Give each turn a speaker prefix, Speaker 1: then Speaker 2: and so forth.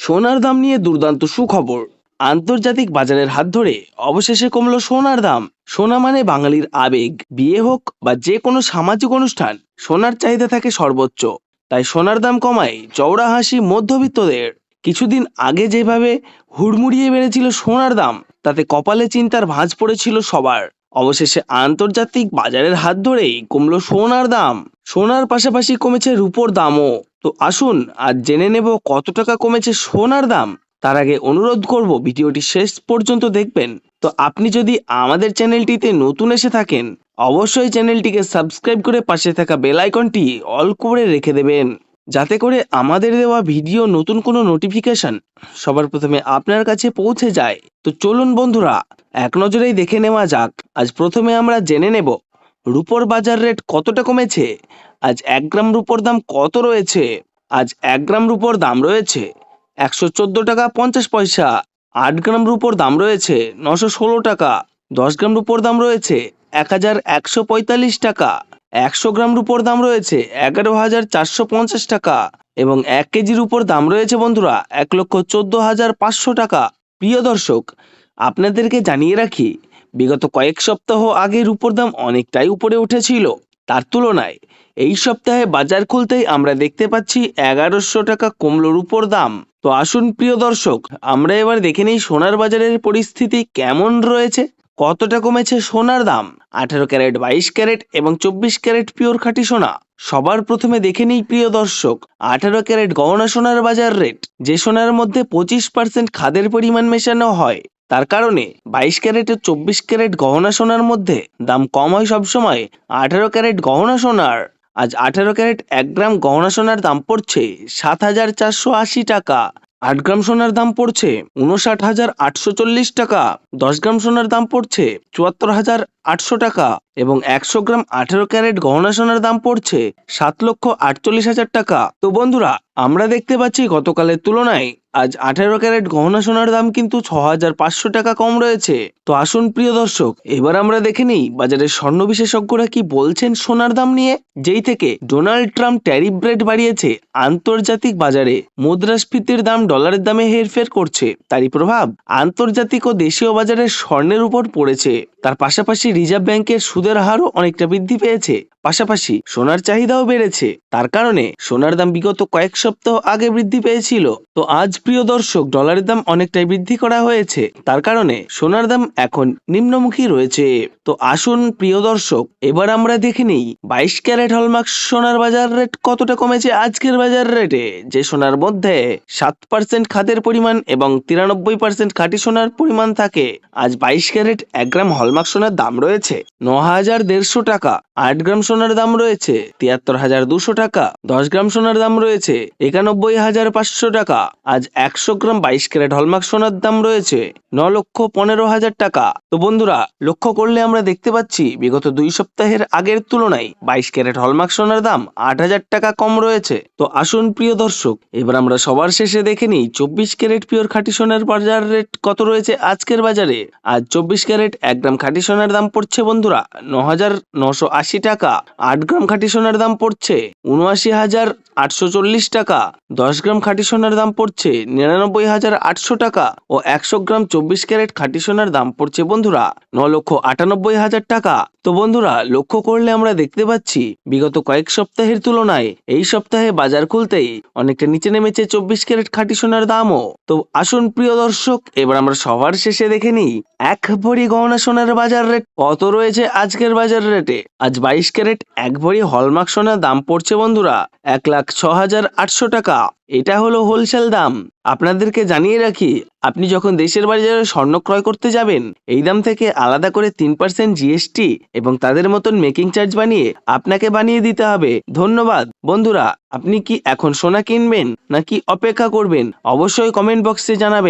Speaker 1: সোনার দাম নিয়ে দুর্দান্ত সুখবর। আন্তর্জাতিক বাজারের হাত ধরে অবশেষে কমলো সোনার দাম। সোনা মানে বাঙালির আবেগ। বিয়ে হোক বা যে কোনো সামাজিক অনুষ্ঠান, সোনার চাহিদা থাকে সর্বোচ্চ। তাই সোনার দাম কমায় চওড়া হাসি মধ্যবিত্তদের। কিছুদিন আগে যেভাবে হুড়মুড়িয়ে বেড়েছিল সোনার দাম, তাতে কপালে চিন্তার ভাঁজ পড়েছিল সবার। অবশেষে আন্তর্জাতিক বাজারের হাত ধরেই কমলো সোনার দাম। সোনার পাশাপাশি কমেছে রূপোর দামও। তো আসুন আজ জেনে নেব কত টাকা কমেছে সোনার দাম। তার আগে অনুরোধ করব ভিডিওটি শেষ পর্যন্ত দেখবেন। তো আপনি যদি আমাদের চ্যানেলটিতে নতুন এসে থাকেন, অবশ্যই চ্যানেলটিকে সাবস্ক্রাইব করে পাশে থাকা বেল আইকনটি অল করে রেখে দেবেন, যাতে করে আমাদের দেওয়া ভিডিও নতুন কোনো নোটিফিকেশন সবার প্রথমে আপনার কাছে পৌঁছে যায়। তো চলুন বন্ধুরা, এক নজরেই দেখে নেওয়া যাক। আজ প্রথমে আমরা জেনে নেব রূপোর বাজার রেট কতটা কমেছে। আজ 1 গ্রাম রূপোর দাম কত রয়েছে? আজ 1 গ্রাম রূপোর দাম রয়েছে 114 টাকা 50 পয়সা। 8 গ্রাম রূপোর দাম রয়েছে 916 টাকা। 10 গ্রাম রূপোর দাম রয়েছে 1145 টাকা। 100 গ্রাম রূপোর দাম রয়েছে 11,450 টাকা। এবং 1 কেজির উপর দাম রয়েছে বন্ধুরা 1,14,500 টাকা। প্রিয় দর্শক, আপনাদেরকে জানিয়ে রাখি, বিগত কয়েক সপ্তাহ আগে রূপোর দাম অনেকটাই উপরে উঠেছিল। তার তুলনায় এই সপ্তাহে বাজার খুলতেই আমরা দেখতে পাচ্ছি 1100 টাকা কমলো রূপোর দাম। তো আসুন প্রিয় দর্শক, আমরা এবার দেখে নিই সোনার বাজারের পরিস্থিতি কেমন রয়েছে। কতটা কমেছে সোনার দাম। 18 ক্যারেট, 22 ক্যারেট এবং 24 ক্যারেট পিওর খাঁটি সোনা। সবার প্রথমে দেখে নিই প্রিয় দর্শক 18 ক্যারেট গহনা সোনার বাজার রেট। যে সোনার মধ্যে 25% খাদের পরিমাণ মেশানো হয়, তার কারণে 22 ক্যারেট ও 24 ক্যারেট গহনা সোনার মধ্যে দাম কম হয় সবসময় 18 ক্যারেট গহনা সোনার। আজ 18 ক্যারেট 1 গ্রাম গহনা সোনার দাম পড়ছে 7,480 টাকা। 8 গ্রাম সোনার দাম পড়ছে 59,840 টাকা। 10 গ্রাম সোনার দাম পড়ছে 74,800 টাকা এবং 100 গ্রাম 18 ক্যারেট গহনা সোনার দাম পড়ছে 7,48,000 টাকা। তো বন্ধুরা, আমরা দেখতে পাচ্ছি গতকালের তুলনায় আজ 18 ক্যারেট গহনা সোনার দাম কিন্তু 6,500 টাকা কম রয়েছে। তো আসুন প্রিয় দর্শক, এবার আমরা দেখে নিই বাজারের স্বর্ণ বিশেষজ্ঞরা কি বলছেন সোনার দাম নিয়ে। যেই থেকে ডোনাল্ড ট্রাম্প ট্যারিফ রেট বাড়িয়েছে, আন্তর্জাতিক বাজারে মুদ্রাস্ফীতির দাম ডলারের দামে হেরফের করছে। তারই প্রভাব আন্তর্জাতিক ও দেশীয় বাজারে স্বর্ণের উপর পড়েছে। তার পাশাপাশি রিজার্ভ ব্যাংকের সুদের হারও অনেকটা বৃদ্ধি পেয়েছে। পাশাপাশি সোনার চাহিদাও বেড়েছে। তার কারণে সোনার দাম বিগত কয়েক সপ্তাহ আগে বৃদ্ধি পেয়েছিল। তো আজ প্রিয় দর্শক, ডলারের দাম অনেকটাই বৃদ্ধি করা হয়েছে। তার কারণে সোনার দাম এখন নিম্নমুখী রয়েছে। তো আসুন প্রিয় দর্শক, এবার আমরা দেখে নিই 22 ক্যারেট হলমার্ক সোনার বাজার রেট কতটা কমেছে আজকের বাজার রেটে। যে সোনার মধ্যে 7% খাদের পরিমাণ এবং 93% খাঁটি সোনার পরিমাণ থাকে, আজ 22 ক্যারেট 1 গ্রাম হলমার্ক সোনার দাম রয়েছে 9,150 টাকা। 8 গ্রাম সোনার দাম রয়েছে 73,200 টাকা। 10 গ্রাম সোনার দাম রয়েছে 91,500 টাকা। আজ 100 গ্রাম 22 ক্যারেট হলমার্ক সোনার দাম রয়েছে 9,15,000 টাকা। তো বন্ধুরা, লক্ষ্য করলে আমরা দেখতে পাচ্ছি বিগত 2 সপ্তাহের আগের তুলনায় 22 ক্যারেট হলমার্ক সোনার দাম 8,000 টাকা কম রয়েছে। তো আসুন প্রিয় দর্শক, এবার আমরা সবার শেষে দেখে নিই 24 ক্যারেট পিওর খাঁটি সোনার বাজার রেট কত রয়েছে আজকের বাজারে। আজ 24 ক্যারেট 1 গ্রাম খাঁটি সোনার দাম পড়ছে বন্ধুরা 9,980 টাকা। 8 গ্রাম খাঁটি সোনার দাম পড়ছে 79,840 টাকা। 10 গ্রাম খাঁটি সোনার দাম পড়ছে 99,800 টাকা ও 100 গ্রাম 24 ক্যারেট খাঁটি সোনার দাম পড়ছে বন্ধুরা 9,98,000 টাকা। তো বন্ধুরা, লক্ষ্য করলে আমরা দেখতে পাচ্ছি বিগত কয়েক সপ্তাহের তুলনায় এই সপ্তাহে বাজার খুলতেই অনেকটা নিচে নেমেছে 24 ক্যারেট খাঁটি সোনার দামও। তো আসুন প্রিয় দর্শক, এবার আমরা সবার শেষে দেখে নিই 1 ভরি গহনা সোনার বাজার রেট কত রয়েছে আজকের বাজার রেটে। আজ 22 ক্যারেট 1 ভরি হলমার্ক সোনার দাম পড়ছে বন্ধুরা 1,06,800 টাকা। এটা হলো হোলসেল দাম। আপনাদেরকে জানিয়ে রাখি, আপনি যখন দেশের বাজারে স্বর্ণ ক্রয় করতে যাবেন, এই দাম থেকে আলাদা করে 3% জিএসটি এবং তাদের মতন মেকিং চার্জ বানিয়ে আপনাকে বানিয়ে দিতে হবে। ধন্যবাদ বন্ধুরা। আপনি কি এখন সোনা কিনবেন নাকি অপেক্ষা করবেন? অবশ্যই কমেন্ট বক্সে জানাবেন।